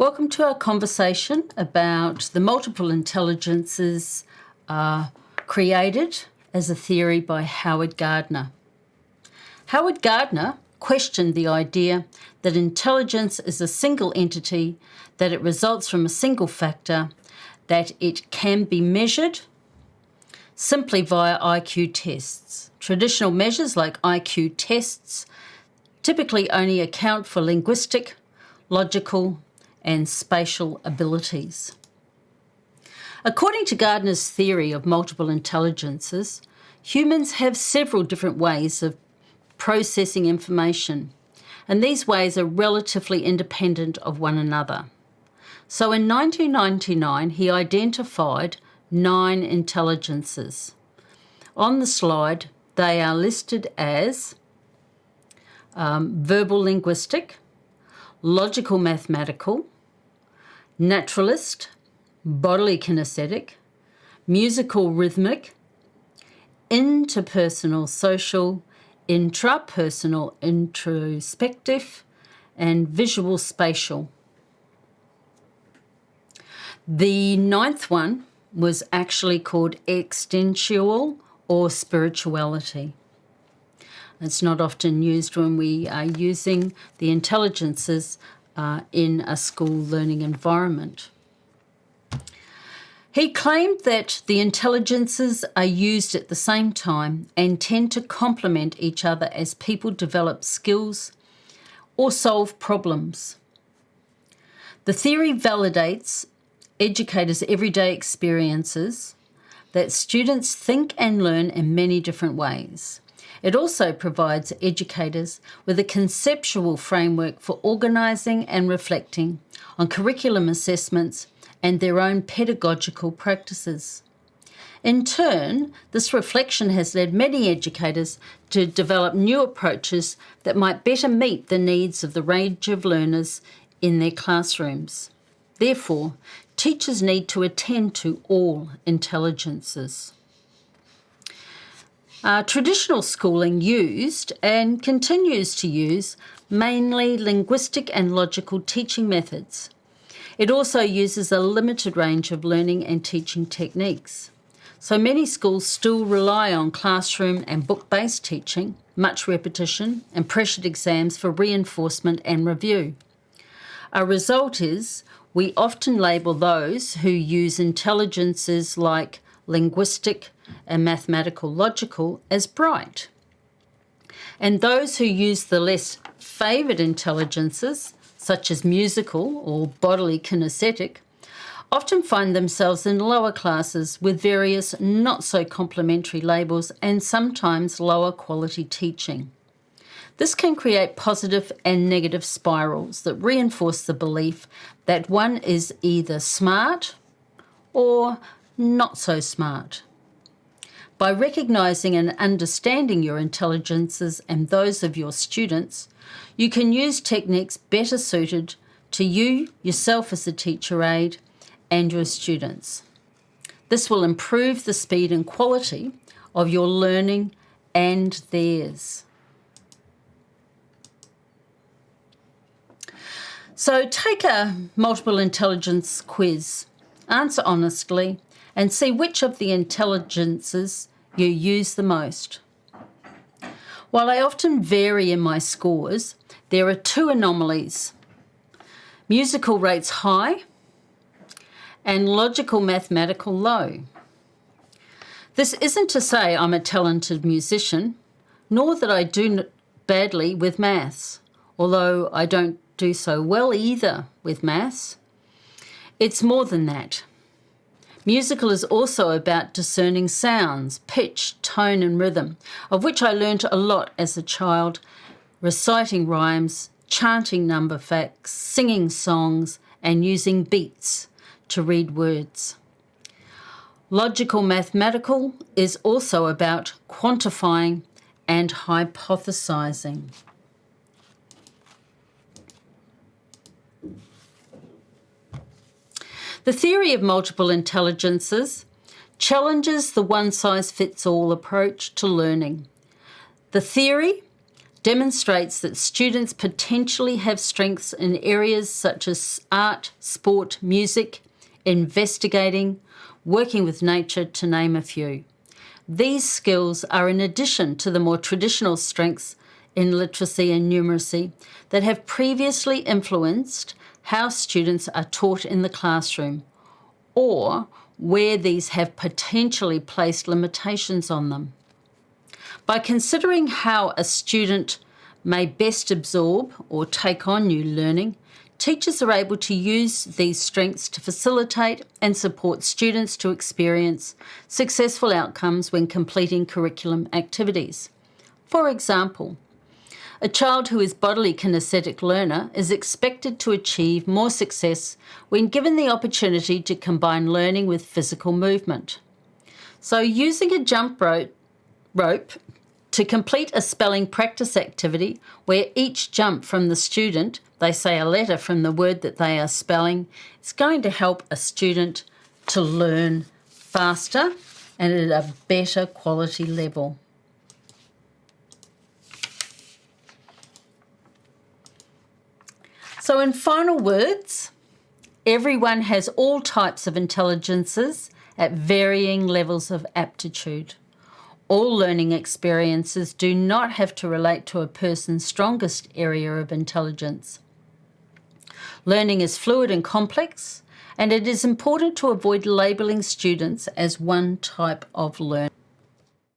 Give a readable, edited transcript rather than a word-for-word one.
Welcome to our conversation about the multiple intelligences created as a theory by Howard Gardner. Howard Gardner questioned the idea that intelligence is a single entity, that it results from a single factor, that it can be measured simply via IQ tests. Traditional measures like IQ tests typically only account for linguistic, logical, and spatial abilities. According to Gardner's theory of multiple intelligences, humans have several different ways of processing information, and these ways are relatively independent of one another. So in 1999, he identified 9 intelligences. On the slide, they are listed as verbal linguistic, logical mathematical, naturalist, bodily kinesthetic, musical rhythmic, interpersonal social, intrapersonal introspective, and visual spatial. The 9th one was actually called existential or spirituality. It's not often used when we are using the intelligences in a school learning environment. He claimed that the intelligences are used at the same time and tend to complement each other as people develop skills or solve problems. The theory validates educators' everyday experiences that students think and learn in many different ways. It also provides educators with a conceptual framework for organising and reflecting on curriculum assessments and their own pedagogical practices. In turn, this reflection has led many educators to develop new approaches that might better meet the needs of the range of learners in their classrooms. Therefore, teachers need to attend to all intelligences. Traditional schooling used and continues to use mainly linguistic and logical teaching methods. It also uses a limited range of learning and teaching techniques. So many schools still rely on classroom and book-based teaching, much repetition, and pressured exams for reinforcement and review. A result is we often label those who use intelligences like linguistic and mathematical logical as bright. And those who use the less favoured intelligences, such as musical or bodily kinesthetic, often find themselves in lower classes with various not so complimentary labels and sometimes lower quality teaching. This can create positive and negative spirals that reinforce the belief that one is either smart or not so smart. By recognising and understanding your intelligences and those of your students, you can use techniques better suited to you, yourself as a teacher aide, and your students. This will improve the speed and quality of your learning and theirs. So take a multiple intelligence quiz, answer honestly, and see which of the intelligences you use the most. While I often vary in my scores, there are 2 anomalies. Musical rates high and logical mathematical low. This isn't to say I'm a talented musician, nor that I do badly with maths, although I don't do so well either with maths. It's more than that. Musical is also about discerning sounds, pitch, tone and rhythm, of which I learnt a lot as a child, reciting rhymes, chanting number facts, singing songs and using beats to read words. Logical mathematical is also about quantifying and hypothesizing. The theory of multiple intelligences challenges the one-size-fits-all approach to learning. The theory demonstrates that students potentially have strengths in areas such as art, sport, music, investigating, working with nature, to name a few. These skills are in addition to the more traditional strengths in literacy and numeracy that have previously influenced how students are taught in the classroom, or where these have potentially placed limitations on them. By considering how a student may best absorb or take on new learning, teachers are able to use these strengths to facilitate and support students to experience successful outcomes when completing curriculum activities. For example, a child who is bodily kinesthetic learner is expected to achieve more success when given the opportunity to combine learning with physical movement. So using a jump rope to complete a spelling practice activity where each jump from the student, they say a letter from the word that they are spelling, is going to help a student to learn faster and at a better quality level. So in final words, everyone has all types of intelligences at varying levels of aptitude. All learning experiences do not have to relate to a person's strongest area of intelligence. Learning is fluid and complex, and it is important to avoid labelling students as one type of learner.